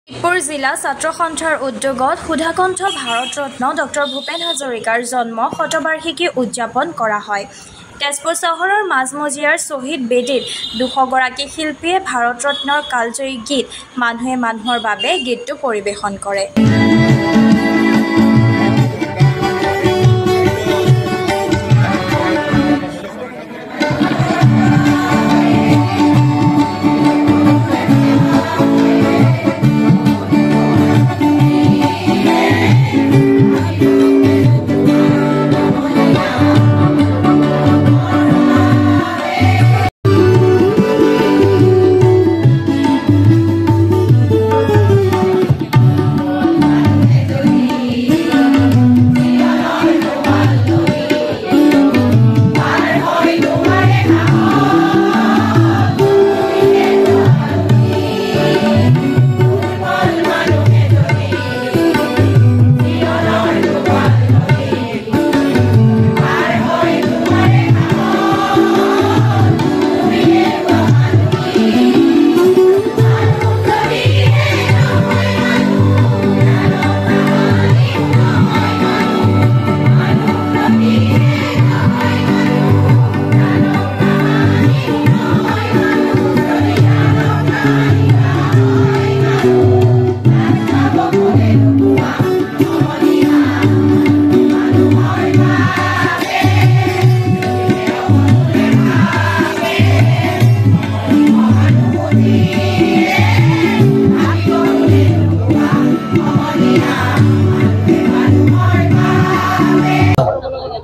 শোণিতপুৰ জিলা ছাত্ৰ সন্থাৰ উদ্যোগত সুধাকণ্ঠ ভাৰত ৰত্ন ডক্টৰ ভূপেন হাজৰিকাৰ জন্ম শতবাৰ্ষিকী উদযাপন কৰা হয়। তেজপুৰ চহৰৰ মাজমজিয়াৰ শ্বহীদ বেদীত ২০০ গৰাকী শিল্পীয়ে ভাৰত ৰত্নৰ কালজয়ী গীত মানুহে মানুহৰ বাবে গীতটো পৰিৱেশন কৰে।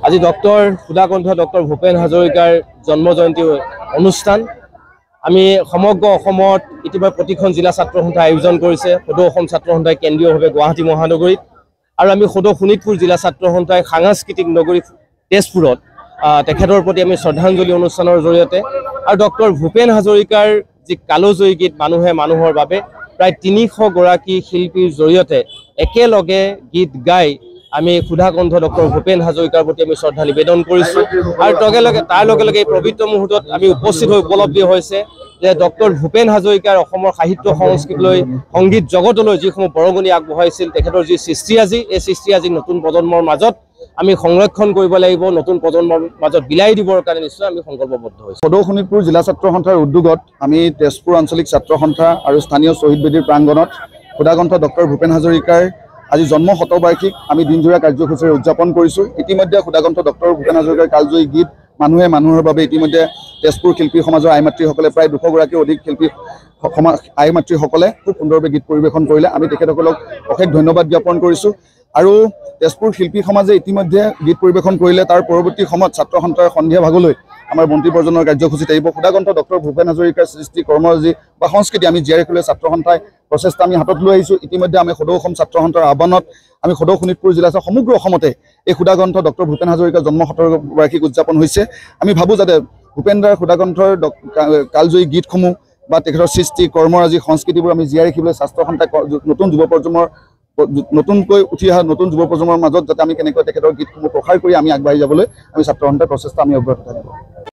আজি সুধাকণ্ঠ ডক্টৰ ভূপেন হাজৰিকাৰ জন্ম জয়ন্তী অনুষ্ঠান আমি সমগ্ৰ অসমত ইতিমধ্যে প্ৰতিখন জিলা ছাত্ৰ সন্থাই আয়োজন কৰিছে। সদৌ অসম ছাত্ৰ সন্থাই কেন্দ্ৰীয়ভাৱে গুৱাহাটী মহানগৰীত আৰু আমি সদৌ শোণিতপুৰ জিলা ছাত্ৰ সন্থাই সাংস্কৃতিক নগৰী তেজপুৰত তেখেতৰ প্ৰতি আমি শ্ৰদ্ধাঞ্জলি অনুষ্ঠানৰ জৰিয়তে আৰু ডক্টৰ ভূপেন হাজৰিকাৰ যি কালজয়ী গীত মানুহে মানুহৰ বাবে প্ৰায় ৩০০ গৰাকী শিল্পীৰ জৰিয়তে একেলগে গীত গাই আমি সুধাকণ্ঠ ডক্টৰ ভূপেন হাজৰিকাৰ প্ৰতি আমি শ্ৰদ্ধা নিবেদন কৰিছোঁ। আৰু তাৰ লগে লগে এই পবিত্ৰ মুহূৰ্তত আমি উপস্থিত হৈ উপলব্ধি হৈছে যে ডক্টৰ ভূপেন হাজৰিকাৰ অসমৰ সাহিত্য সংস্কৃতিলৈ সংগীত জগতলৈ যিসমূহ বৰঙণি আগবঢ়াইছিল তেখেতৰ যি সৃষ্টিৰাজি এই সৃষ্টিৰাজি নতুন প্ৰজন্মৰ মাজত আমি সংৰক্ষণ কৰিব লাগিব, নতুন প্ৰজন্মৰ মাজত বিলাই দিবৰ কাৰণে নিশ্চয় আমি সংকল্পবদ্ধ হৈছোঁ। সদৌ শোণিতপুৰ জিলা ছাত্ৰ সন্থাৰ উদ্যোগত আমি তেজপুৰ আঞ্চলিক ছাত্ৰ সন্থা আৰু স্থানীয় শ্বহীদ বেদীৰ প্ৰাংগণত সুধাকণ্ঠ ডক্টৰ ভূপেন হাজৰিকাৰ আজি জন্ম শতবাৰ্ষিক আমি দিনজোৰা কাৰ্যসূচীৰে উদযাপন কৰিছোঁ। ইতিমধ্যে সুধাকণ্ঠ ডক্টৰ ভূপেন হাজৰিকাৰ কালজয়ী গীত মানুহে মানুহৰ বাবে ইতিমধ্যে তেজপুৰ শিল্পী সমাজৰ আই মাতৃসকলে প্ৰায় ২০০ গৰাকী অধিক শিল্পী আই মাতৃসকলে খুব সুন্দৰভাৱে গীত পৰিৱেশন কৰিলে। আমি তেখেতসকলক অশেষ ধন্যবাদ জ্ঞাপন কৰিছোঁ। আৰু তেজপুৰ শিল্পী সমাজে ইতিমধ্যে গীত পৰিৱেশন কৰিলে। তাৰ পৰৱৰ্তী সময়ত ছাত্ৰ সন্থাৰ সন্ধিয়া ভাগলৈ আমাৰ মন্ত্ৰী পৰ্যায়ৰ কাৰ্যসূচী থাকিব। সুধাকণ্ঠ ডক্টৰ ভূপেন হাজৰিকাৰ সৃষ্টি কৰ্মৰাজি বা সংস্কৃতি আমি জীয়াই ৰাখিবলৈ ছাত্ৰ সন্থাই প্ৰচেষ্টা আমি হাতত লৈ আহিছোঁ। ইতিমধ্যে আমি সদৌ অসম ছাত্ৰ সন্থাৰ আহ্বানত আমি সদৌ শোণিতপুৰ জিলা সমগ্ৰ অসমতে এই সুধাকণ্ঠ ডক্টৰ ভূপেন হাজৰিকাৰ জন্ম শতবাৰ্ষিক উদযাপন হৈছে। আমি ভাবোঁ যাতে ভূপেনদাৰ সুধাকণ্ঠৰ কালজয়ী গীতসমূহ বা তেখেতৰ সৃষ্টি কৰ্মৰাজি সংস্কৃতিবোৰ আমি জীয়াই ৰাখিবলৈ ছাত্ৰ সন্থাই নতুন যুৱ প্ৰজন্মৰ নতুনকৈ উঠি অহা নতুন যুৱ প্ৰজন্মৰ মাজত যাতে আমি কেনেকৈ তেখেতৰ গীতসমূহ প্ৰসাৰ কৰি আমি আগবাঢ়ি যাবলৈ আমি ছাত্ৰ সন্থাৰ প্ৰচেষ্টা আমি অব্যাহত থাকিব।